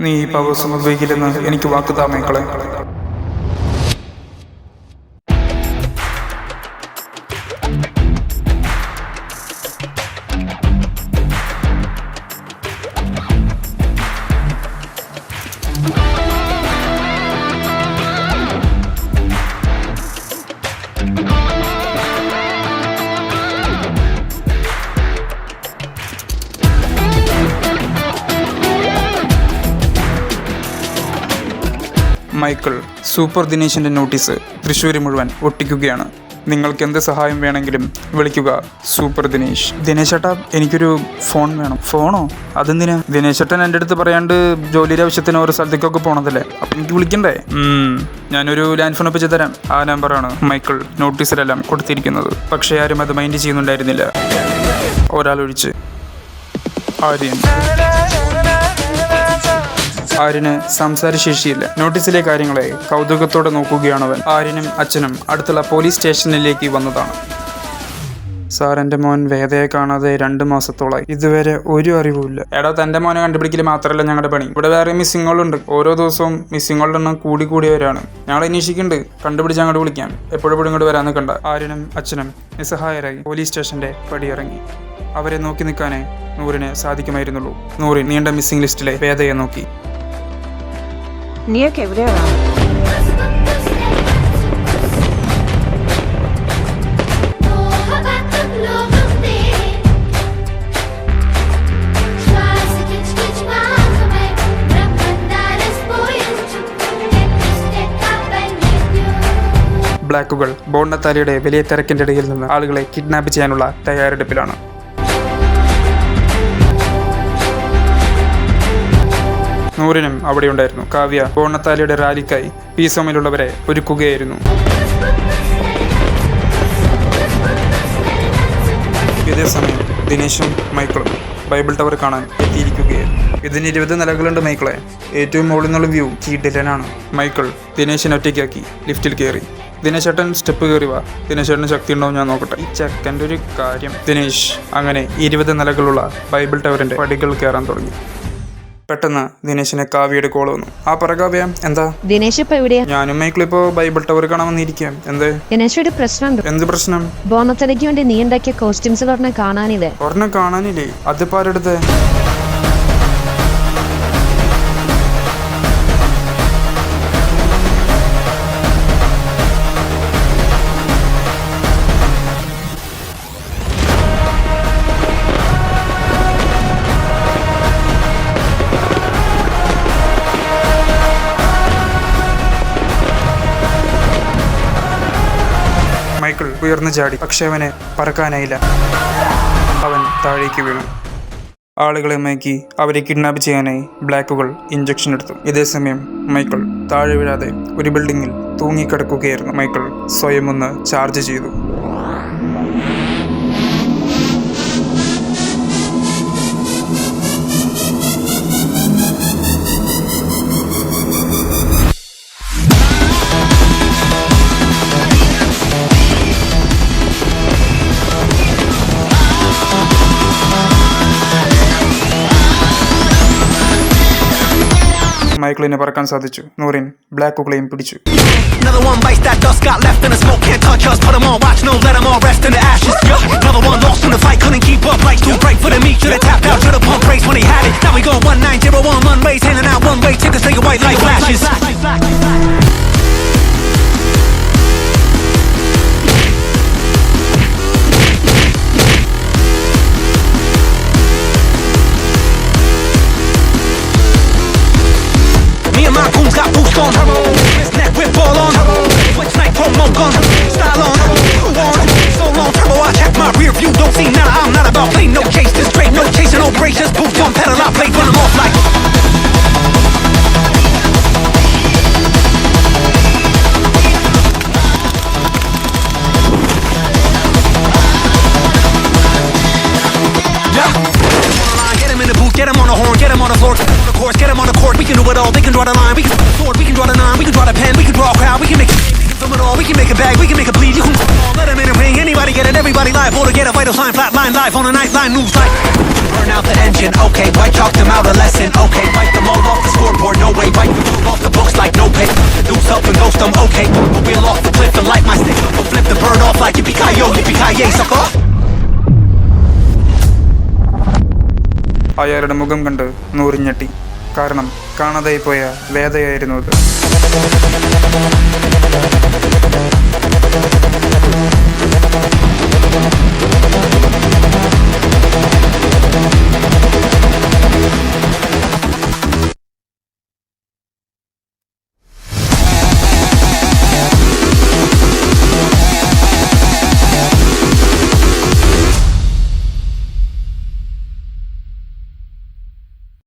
നീ ഈ പവേഴ്സ് ഉപയോഗിക്കില്ലെന്ന് എനിക്ക് വാക്കുതാ മൈക്കിളെ. മൈക്കിൾ, സൂപ്പർ ദിനേശിൻ്റെ നോട്ടീസ് തൃശ്ശൂർ മുഴുവൻ ഒട്ടിക്കുകയാണ്. നിങ്ങൾക്ക് എന്ത് സഹായം വേണമെങ്കിലും വിളിക്കുക സൂപ്പർ ദിനേശ്. ദിനേശേട്ടാ, എനിക്കൊരു ഫോൺ വേണം. ഫോണോ? അതെന്തിനാ? ദിനേശേട്ടൻ എൻ്റെ അടുത്ത് പറയാണ്ട് ജോലിയുടെ ആവശ്യത്തിന് ഓരോ സ്ഥലത്തേക്കൊക്കെ പോണതല്ലേ, അപ്പം എനിക്ക് വിളിക്കണ്ടേ? ഞാനൊരു ലാൻഡ് ഫോൺ ഒപ്പിച്ച് തരാം. ആ നമ്പറാണ് മൈക്കിൾ നോട്ടീസിലെല്ലാം കൊടുത്തിരിക്കുന്നത്. പക്ഷേ ആരും അത് മൈൻഡ് ചെയ്യുന്നുണ്ടായിരുന്നില്ല, ഒരാളൊഴിച്ച്. ആര്യന് സംസാരശേഷിയില്ല. നോട്ടീസിലെ കാര്യങ്ങളെ കൗതുകത്തോടെ നോക്കുകയാണവൻ. ആര്യനും അച്ഛനും അടുത്തുള്ള പോലീസ് സ്റ്റേഷനിലേക്ക് വന്നതാണ്. സാർ, എൻ്റെ മോൻ വേദയെ കാണാതെ 2 മാസത്തോളായി. ഇതുവരെ ഒരു അറിവുമില്ല. എടാ, തൻ്റെ മോനെ കണ്ടുപിടിക്കൽ മാത്രമല്ല ഞങ്ങളുടെ പണി. ഇവിടെ വേറെ മിസ്സിങ്ങുകളുണ്ട്. ഓരോ ദിവസവും മിസ്സിങ്ങുകളുടെ എണ്ണം കൂടിയവരാണ്. ഞങ്ങൾ അന്വേഷിക്കുന്നുണ്ട്. കണ്ടുപിടിച്ച് അങ്ങോട്ട് വിളിക്കാം. എപ്പോഴും ഇങ്ങോട്ട് വരാൻ നിൽക്കണ്ട. ആര്യനും അച്ഛനും നിസ്സഹായരായി പോലീസ് സ്റ്റേഷൻ്റെ പടിയിറങ്ങി. അവരെ നോക്കി നിൽക്കാനേ നൂറിന് സാധിക്കുമായിരുന്നുള്ളൂ. നൂറിൻ നീണ്ട മിസ്സിംഗ് ലിസ്റ്റിലെ വേദയെ നോക്കി. നീയൊക്കെ എവിടെയാണ്? ബ്ലാക്കുകൾ ബോണ്ടത്താലിയുടെ വലിയ തിരക്കിൻ്റെ ഇടയിൽ നിന്ന് ആളുകളെ കിഡ്നാപ്പ് ചെയ്യാനുള്ള തയ്യാറെടുപ്പിലാണ്. നൂറിനും അവിടെ ഉണ്ടായിരുന്നു. കാവ്യ ബോണ്ടത്താലിയുടെ റാലിക്കായി പീസോമിലുള്ളവരെ ഒരുക്കുകയായിരുന്നു. ഇതേസമയം ദിനേശും മൈക്കിളും ബൈബിൾ ടവർ കാണാൻ എത്തിയിരിക്കുകയായിരുന്നു. ഇതിന് 20 നിലകളുണ്ട് മൈക്കിളെ. ഏറ്റവും മുകളിൽ നിന്നുള്ള വ്യൂ കിടിലനാണ്. മൈക്കിൾ ദിനേശിനെ ഒറ്റയ്ക്കാക്കി ലിഫ്റ്റിൽ കയറി. ദിനേശേട്ടൻ സ്റ്റെപ്പ് കയറി വാ. ദിനേശേട്ടന് ശക്തി ഉണ്ടോ ഞാൻ നോക്കട്ടെ. ഈ ചെക്കൻ്റെ ഒരു കാര്യം. ദിനേശ് അങ്ങനെ 20 നിലകളുള്ള ബൈബിൾ ടവറിൻ്റെ പടികൾ കയറാൻ തുടങ്ങി. പെട്ടെന്ന് ദിനേശിനെ കാവ്യയുടെ കോൾ വന്നു. ആ പറ കാവ്യ, എന്താ? ദിനേശ് ഇപ്പൊ എവിടെയാ? ഞാനും മൈക്കിൾ ഇപ്പോ ബൈബിൾ ടവർ കാണാൻ വന്നിരിക്കാം. എന്ത്? ദിനേശ്, ഒരു പ്രശ്നമുണ്ട്. എന്ത് പ്രശ്നം? ബോണത്തലയ്ക്ക് വേണ്ടി നീ ഉണ്ടാക്കിയ കോസ്റ്റ്യൂംസ് ഒരെണ്ണം കാണാനില്ലേ? ഒരെണ്ണം കാണാനില്ലേ? അതിപ്പോ ആരെടുത്ത്? മൈക്കിൾ ഉയർന്നു ചാടി. പക്ഷെ അവനെ പറക്കാനായില്ല. അവൻ താഴേക്ക് വീണു. ആളുകളെ മയക്കി അവരെ കിഡ്നാപ്പ് ചെയ്യാനായി ബ്ലാക്കുകൾ ഇഞ്ചക്ഷൻ എടുത്തു. ഇതേസമയം മൈക്കിൾ താഴെ വീഴാതെ ഒരു ബിൽഡിങ്ങിൽ തൂങ്ങിക്കിടക്കുകയായിരുന്നു. മൈക്കിൾ സ്വയം ഒന്ന് ചാർജ് ചെയ്തു. മൈക്കിളിനെ പറക്കാൻ സാധിച്ചു. നൂറിൻ ബ്ലാക്കുകളെയും പിടിച്ചു. Another one bites that dust got left in the smoke, can't touch us, put them on watch, no let them all rest in the ashes. Another one lost in the fight, couldn't keep up, lights too bright for the meat, should've tapped out, should've pumped brakes when he had it. Now we go 1901 one ways, handing out one way tickets, take a white light flashes. Me and my goons got boost on, this neck whip all on, switch night promo gun, style on, so long turbo, I check my rear view, don't see none, I'm not about play, no chase, this straight, no chasing, no brakes, just boost one pedal, I play, run them off like get him on the horn, get him on the floor, get him on the course, get him on the court. We can do it all. They can draw the line, we can draw the sword, we can draw the nine, we can draw the pen, we can draw a crowd, we can make it from it all. We can make a bag, we can make a bleed. You can let him in a ring. Anybody get it, everybody live. Or to get a vital sign, flat line live on a nightline news like burn out the engine. Okay, white chalked them out a lesson. Okay, wipe them all off the scoreboard. them, okay. But we'll off the cliff and light my stick. We'll flip the bird off like yippee-ki-yo, sucker. അയാളുടെ മുഖം കണ്ട് നൂറ് ഞെട്ടി. കാരണം കാണാതായി പോയ വേദയായിരുന്നു അത്.